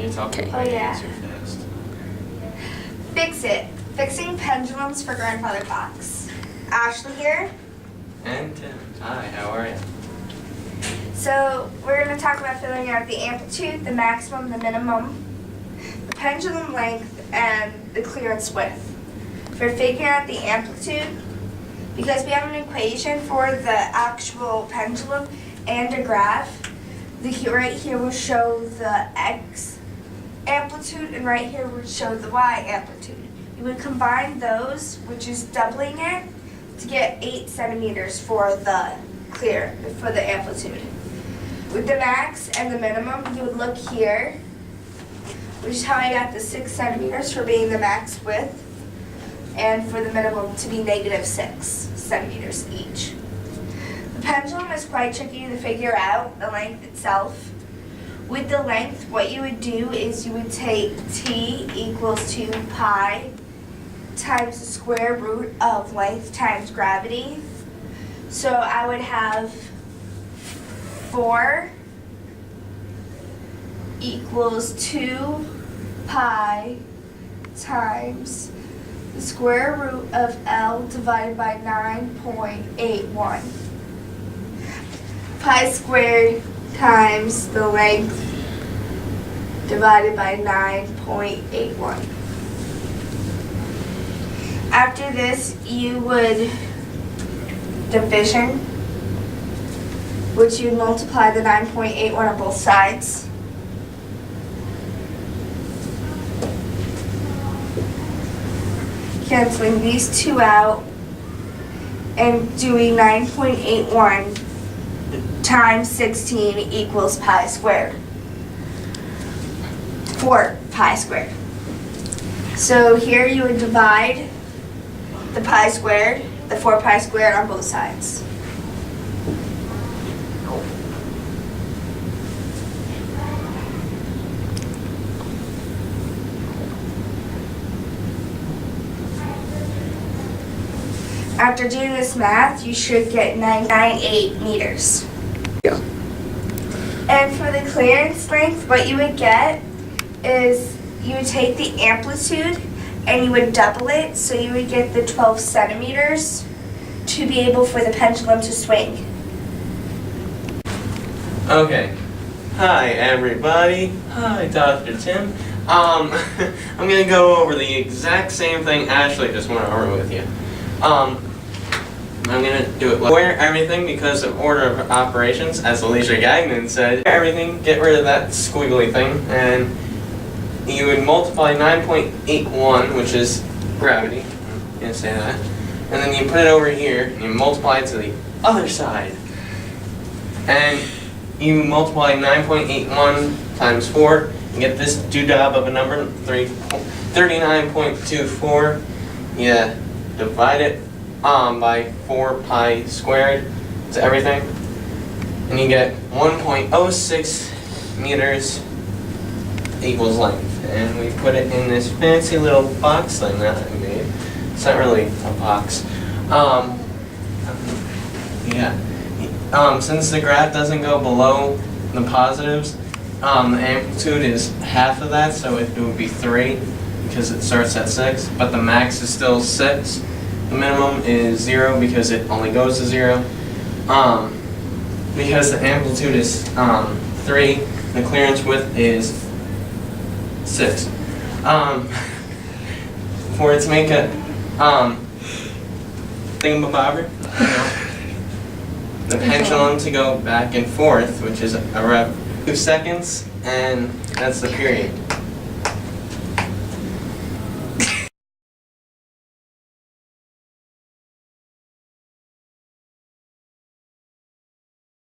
you talk Okay. about Oh, yeah. too fast. Fix it. Fixing pendulums for grandfather clocks. Ashley here. And Tim. Hi, how are you? So we're going to talk about figuring out the amplitude, the maximum, the minimum, the pendulum length, and the clearance width. For figuring out the amplitude, because we have an equation for the actual pendulum and a graph, right here will show the x amplitude and right here will show the y amplitude. You would combine those, which is doubling it, to get 8 centimeters for the amplitude. With the max and the minimum, you would look here, which is how I got the 6 centimeters for being the max width, and for the minimum to be -6 centimeters each. The pendulum is quite tricky to figure out, the length itself. With the length, what you would do is you would take t equals 2 pi times the square root of length times gravity. So I would have 4 equals 2 pi times the square root of L divided by 9.81. Pi squared times the length divided by 9.81. After this, you would division, which you multiply the 9.81 on both sides. Canceling these two out and doing 9.81 times 16 equals pi squared. 4 pi squared. So here you would divide the pi squared, the 4 pi squared on both sides. After doing this math, you should get 998 meters. Yeah. And for the clearance length, what you would get is you would take the amplitude and you would double it, so you would get the 12 centimeters to be able for the pendulum to swing. Okay. Hi, everybody. Hi, Dr. Tim. I'm gonna go over the exact same thing Ashley just went over with you. I'm gonna do it. Square everything because of order of operations, as Alicia Gagnon said. Everything, get rid of that squiggly thing, and you would multiply 9.81, which is gravity. I'm gonna say that. And then you put it over here, and you multiply it to the other side. And you multiply 9.81 times 4, and get this doodah of a number, 39.24. Yeah, divide it by 4 pi squared to everything, and you get 1.06 meters equals length. And we put it in this fancy little box thing that I made. It's not really a box. Since the graph doesn't go below the positives, the amplitude is half of that, so it would be 3 because it starts at 6, but the max is still 6. The minimum is 0 because it only goes to 0. Because the amplitude is 3, the clearance width is 6. For it to make a thingamabobber, the pendulum to go back and forth, which is around 2 seconds, and that's the period.